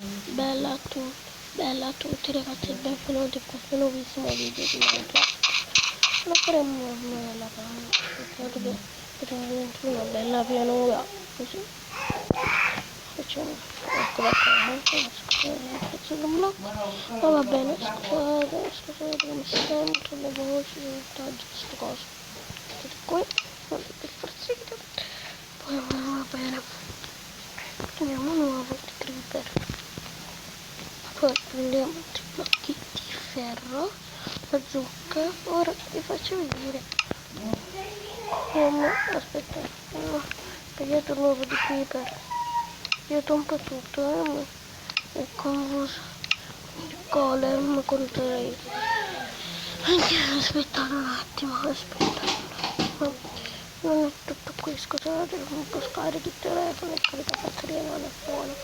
Bella a tutti ragazzi, benvenuti in questo nuovissimo video di Minecraft. Lo faremo nella casa, facciamo una bella pianura, così. Facciamo, eccola qua, scusate il pezzo di un blocco, ma va bene, scusate come sempre, le voci, i montaggi, queste cose. Vedete qui, guardate il farzito, poi va bene. Prendiamo un nuovo di creeper. Poi prendiamo altri blocchi di ferro, la zucca. Ora vi faccio vedere come, aspettate, no, tagliato il nuovo di creeper, tagliato un po' tutto, è confuso, golem conterei. Aspettate un attimo, non è tutto qui, scusate, un po' scarichi il telefono e carica la batteria non è buona.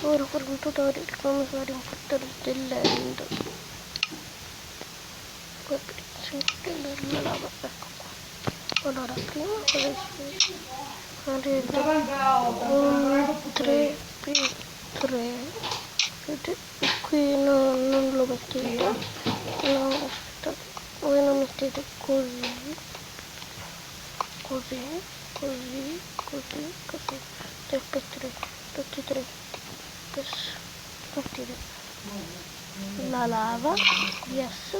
Ora farò un tutorial di come fare un portale dell'end. Poi prendere la lava, ecco qua. Allora prima farete 1, 3 più 3. Vedete, qui non lo mettete, no, aspettate, voi lo mettete così, devo mettere tutti e tre, mettete la lava, yes,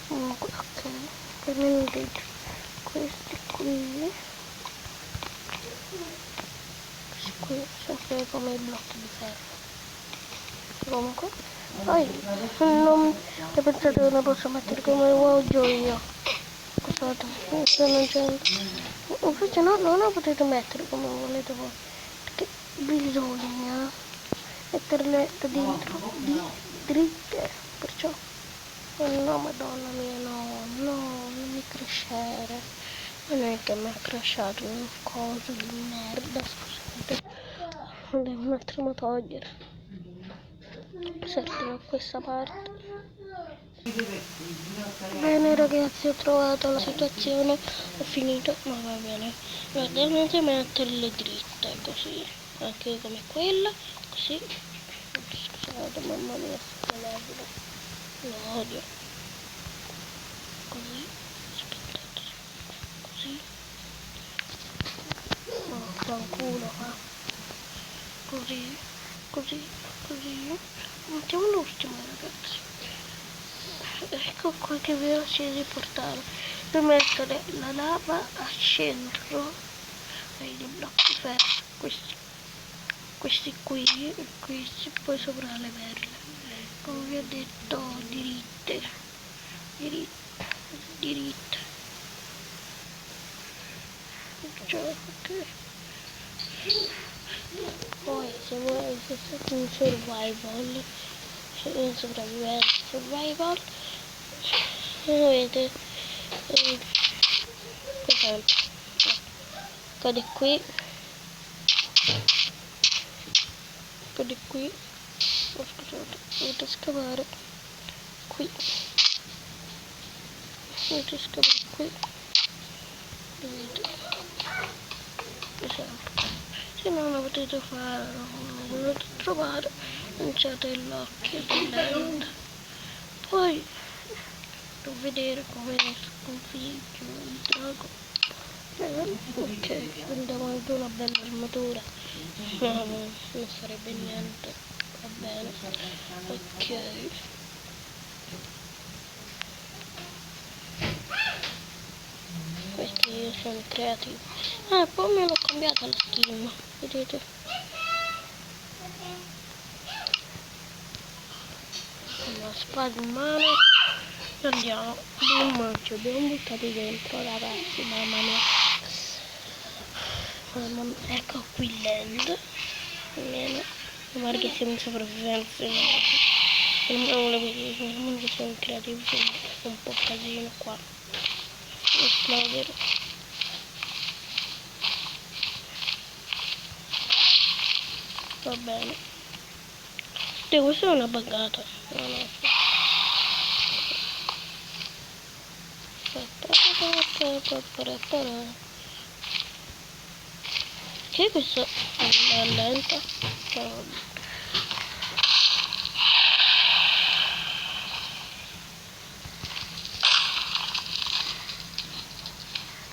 ok, poi mettete questi qui sempre come i blocchi di ferro. Comunque poi non pensate che ne posso mettere come voglio io, scusate, se non c'è, invece no, non lo potete mettere come volete voi, perché bisogna metterle da dentro di dritte, perciò no, madonna mia, no, non mi crescere, non è che mi ha crashato una cosa di merda, scusate, devo un attimo togliere. Serve questa parte. Bene ragazzi, ho trovato la situazione, ho finito, ma va bene. Ovviamente metterle dritte così, anche come quella, così. Scusate, mamma mia, sto leggendo, lo odio. Così, aspettate, così. Oh, fanculo qua. Così. Mettiamo l'ultimo ragazzi. Ecco qua che vi ho acceso il portale. Per mettere la lava al centro dei blocchi ferro. Questi qui e questi poi sopra le perle. Come vi ho detto, diritte. Cioè, ok. Poi se voi siete in survival, in sopravvivenza survival, avete per esempio cade qui, oh, scusate, dovete scavare qui, vedete, esempio. Se non lo potete fare, non lo volete trovare, lanciate l'occhio dell'end. Poi per vedere come sconfiggio il drago. Ok, andiamo anche una bella armatura. No, non sarebbe niente. Va bene. Ok. Questi sono creativi. Ah, poi me l'ho cambiata la skin, vedete? Una spada in mano. Andiamo. Ci abbiamo buttati dentro ragazzi, mamma mia. Ecco qui l'end. Guarda che siamo in sopravvivenza. Non che siamo creativi, un po' casino qua. Esplodere. Va bene. Questa è una buggata. Che questo è lenta.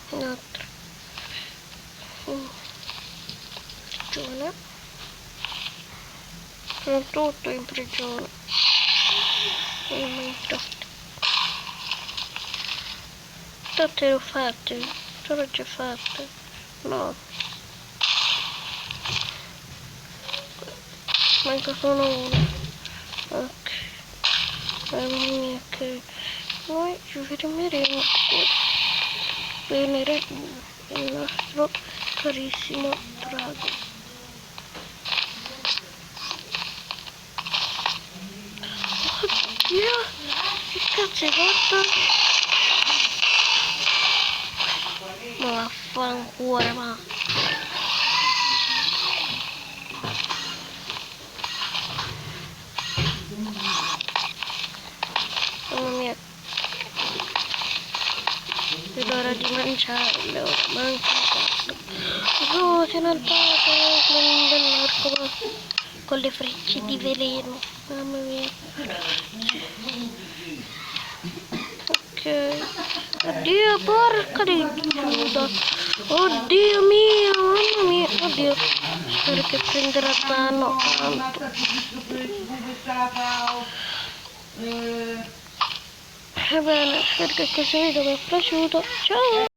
Un'altra prigione. Sono tutto in prigione in Minecraft. Tutte le ho fatte, sono già fatte. No, manca solo una. Ok, che noi ci fermeremo qui. Venere il nostro carissimo drago. Oddio, che cazzo hai fatto? Ma vaffanculo, ma. Mamma mia. È l'ora di mangiare, ora manca un cazzo. Oh, si è alzato con un bell'arco con le frecce di veleno. Mamma mia. Ok. Oddio, porca di Giuda. Oddio mio, mamma mia. Oddio. Spero che prenderà danno tanto. Va bene, spero che questo video vi è piaciuto. Ciao!